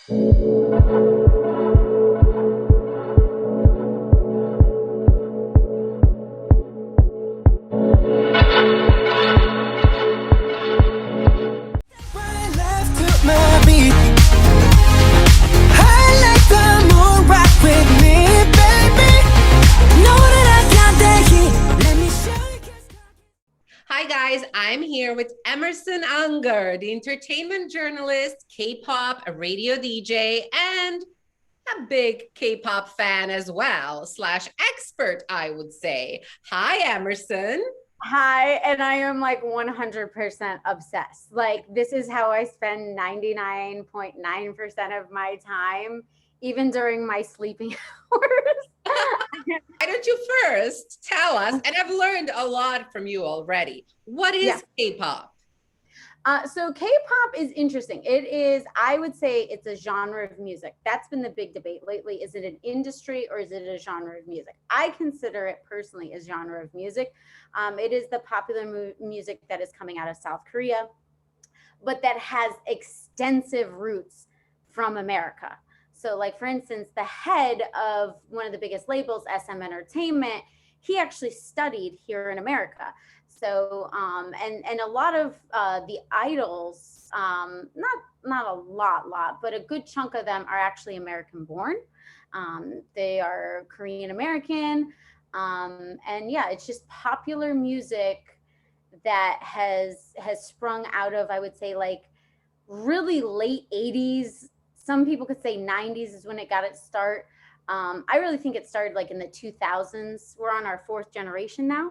Hi guys, I'm here with Emerson Unger, the entertainment journalist, K-pop, a radio DJ, and a big K-pop fan as well, slash expert, I would say. Hi, Emerson. Hi, and I am like 100% obsessed. Like, this is how I spend 99.9% of my time, even during my sleeping hours. Why don't you first tell us, and I've learned a lot from you already. What is K-pop? So K-pop is interesting. It is, I would say it's a genre of music. That's been the big debate lately. Is it an industry or is it a genre of music? I consider it personally a genre of music. It is the popular music that is coming out of South Korea, but that has extensive roots from America. So like, for instance, the head of one of the biggest labels, SM Entertainment, he actually studied here in America. So, and a lot of the idols, not a lot, but a good chunk of them are actually American born. They are Korean American. And yeah, it's just popular music that has sprung out of, I would say, like really late 80s. Some people could say 90s is when it got its start. I really think it started like in the 2000s. We're on our fourth generation now.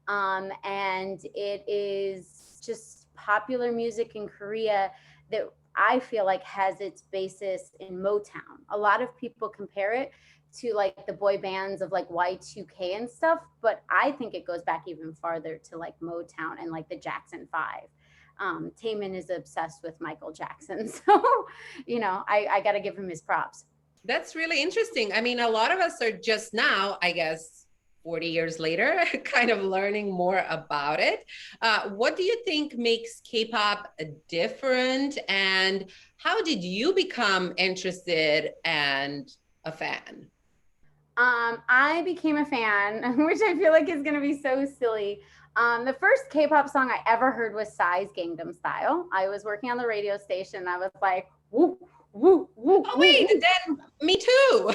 And it is just popular music in Korea that I feel like has its basis in Motown. A lot of people compare it to like the boy bands of like Y2K and stuff, but I think it goes back even farther to like Motown and like the Jackson 5. Taman is obsessed with Michael Jackson. So, you know, I got to give him his props. That's really interesting. I mean, a lot of us are just now, I guess, 40 years later, kind of learning more about it. What do you think makes K-pop different, and how did you become interested and a fan? I became a fan, which I feel like is going to be so silly. The first K-pop song I ever heard was Psy's Gangnam Style. I was working on the radio station. I was like, woo, woo, woo. Oh, wait, then me too.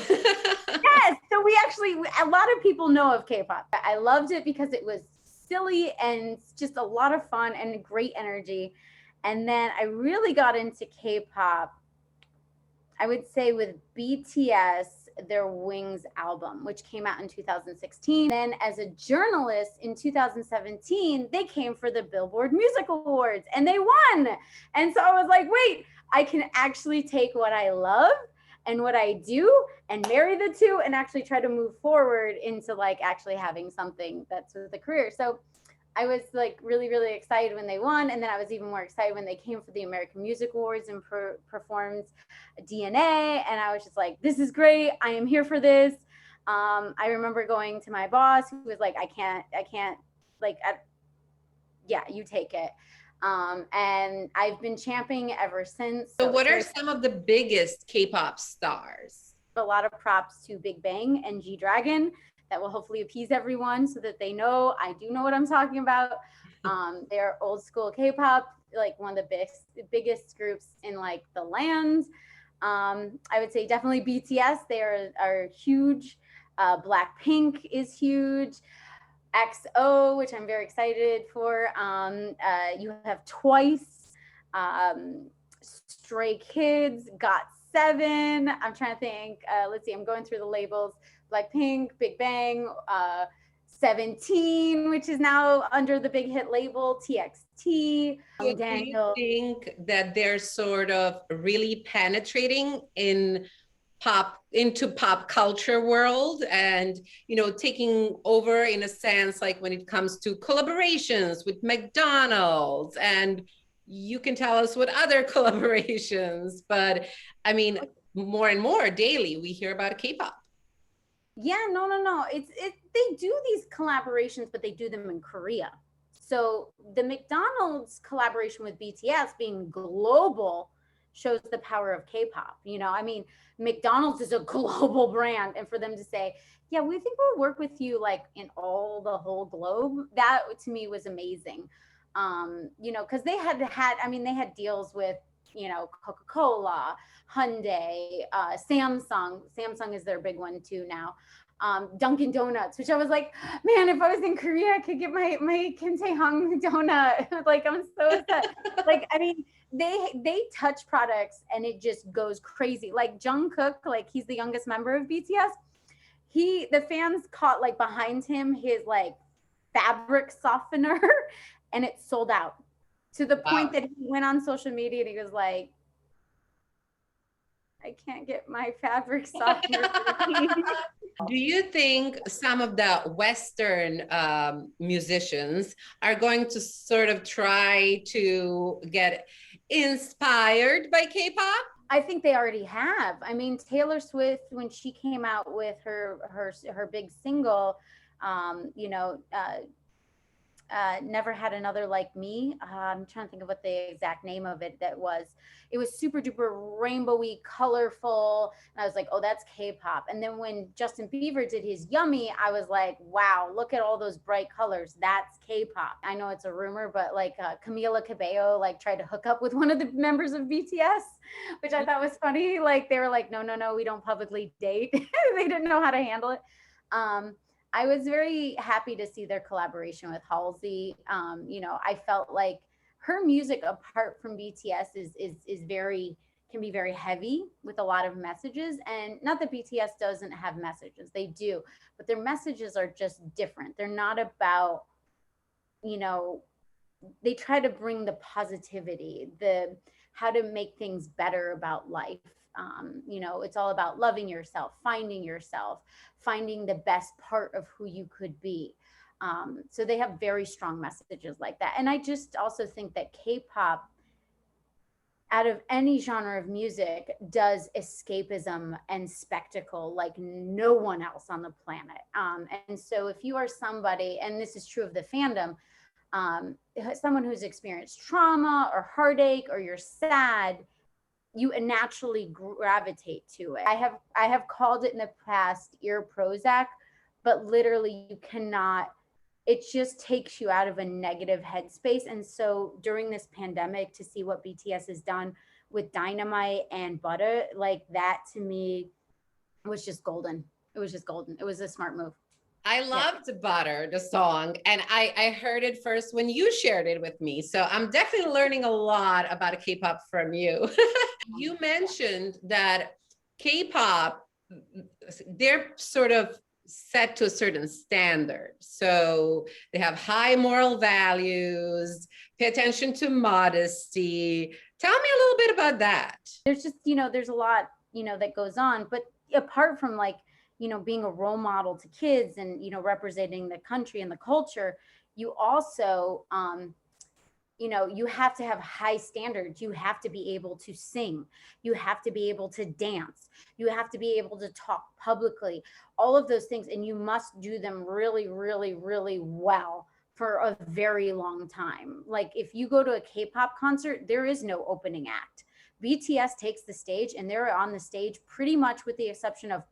Yes. So we actually, a lot of people know of K-pop. I loved it because it was silly and just a lot of fun and great energy. And then I really got into K-pop, I would say, with BTS, their Wings album, which came out in 2016. Then as a journalist in 2017, they came for the Billboard Music Awards and they won. And so I was like, wait, I can actually take what I love and what I do and marry the two and actually try to move forward into like actually having something that's with a career. So I was like really, really excited when they won. And then I was even more excited when they came for the American Music Awards and performed DNA. And I was just like, this is great. I am here for this. I remember going to my boss who was like, I can't like, yeah, you take it. And I've been champing ever since. So what are some of the biggest K-pop stars? A lot of props to Big Bang and G-Dragon. That will hopefully appease everyone so that they know I do know what I'm talking about. They're old school K-pop, like one of the biggest groups in like the land. I would say definitely BTS. They are huge. Blackpink is huge. XO, which I'm very excited for. You have Twice, Stray Kids, GOT7. I'm trying to think. Let's see. I'm going through the labels. Blackpink, Big Bang, 17, which is now under the big hit label, TXT. So do you think that they're sort of really penetrating into pop culture world and, you know, taking over in a sense, like when it comes to collaborations with McDonald's, and you can tell us what other collaborations, but I mean, more and more daily we hear about K-pop. Yeah, no. They do these collaborations, but they do them in Korea. So the McDonald's collaboration with BTS being global shows the power of K-pop. You know, I mean, McDonald's is a global brand, and for them to say, yeah, we think we'll work with you like in all the whole globe, that to me was amazing. You know, because they had, I mean, they had deals with, you know, Coca-Cola, Hyundai, Samsung is their big one too now. Dunkin' Donuts, which I was like, man, if I was in Korea, I could get my Kim Tae-hung donut. Like, I'm so upset. Like, I mean, they touch products and it just goes crazy. Like Jungkook, like he's the youngest member of BTS. The fans caught like behind him his like fabric softener and it sold out to the point that he went on social media and he was like, I can't get my fabric softener. Do you think some of the Western musicians are going to sort of try to get inspired by K-pop? I think they already have. I mean, Taylor Swift, when she came out with her big single, you know, Never Had Another Like Me. I'm trying to think of what the exact name of it that was. It was super duper rainbowy, colorful. And I was like, oh, that's K-pop. And then when Justin Bieber did his Yummy, I was like, wow, look at all those bright colors. That's K-pop. I know it's a rumor, but like Camila Cabello like tried to hook up with one of the members of BTS, which I thought was funny. Like they were like, no, we don't publicly date. They didn't know how to handle it. I was very happy to see their collaboration with Halsey. You know, I felt like her music apart from BTS can be very heavy with a lot of messages. And not that BTS doesn't have messages, they do, but their messages are just different. They're not about, you know, they try to bring the positivity, the how to make things better about life. You know, it's all about loving yourself, finding the best part of who you could be. So they have very strong messages like that. And I just also think that K-pop, out of any genre of music, does escapism and spectacle like no one else on the planet. And so if you are somebody, and this is true of the fandom, someone who's experienced trauma or heartache, or you're sad, you naturally gravitate to it. I have called it in the past ear Prozac, but literally you cannot, it just takes you out of a negative headspace. And so during this pandemic, to see what BTS has done with Dynamite and Butter, like that to me was just golden. It was just golden. It was a smart move. I loved Butter, the song, and I heard it first when you shared it with me. So I'm definitely learning a lot about K-pop from you. You mentioned that K-pop, they're sort of set to a certain standard. So they have high moral values, pay attention to modesty. Tell me a little bit about that. There's just, you know, there's a lot, you know, that goes on, but apart from like, you know, being a role model to kids and, you know, representing the country and the culture, you also, you know, you have to have high standards. You have to be able to sing. You have to be able to dance. You have to be able to talk publicly, all of those things. And you must do them really, really, really well for a very long time. Like if you go to a K-pop concert, there is no opening act. BTS takes the stage and they're on the stage pretty much with the exception of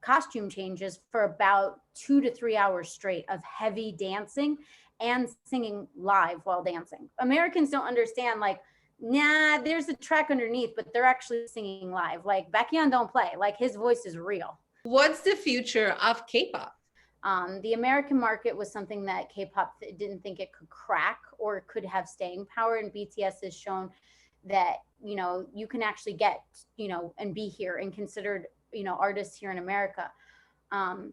costume changes for about 2 to 3 hours straight of heavy dancing and singing live while dancing. Americans don't understand, like, nah, there's a track underneath, but they're actually singing live. Like Baekhyun don't play, like his voice is real. What's the future of K-pop? The American market was something that K-pop didn't think it could crack or could have staying power, and BTS has shown that, you know, you can actually get, you know, and be here and considered, you know, artists here in America.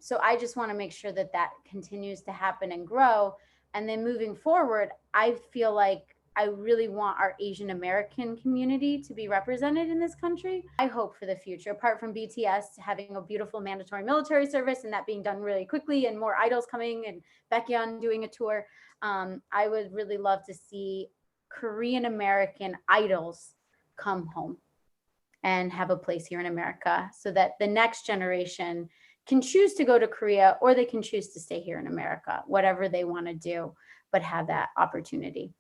So I just want to make sure that that continues to happen and grow. And then moving forward, I feel like I really want our Asian American community to be represented in this country. I hope for the future, apart from BTS having a beautiful mandatory military service and that being done really quickly and more idols coming and Baekhyun doing a tour, I would really love to see Korean American idols come home and have a place here in America so that the next generation can choose to go to Korea or they can choose to stay here in America, whatever they want to do, but have that opportunity.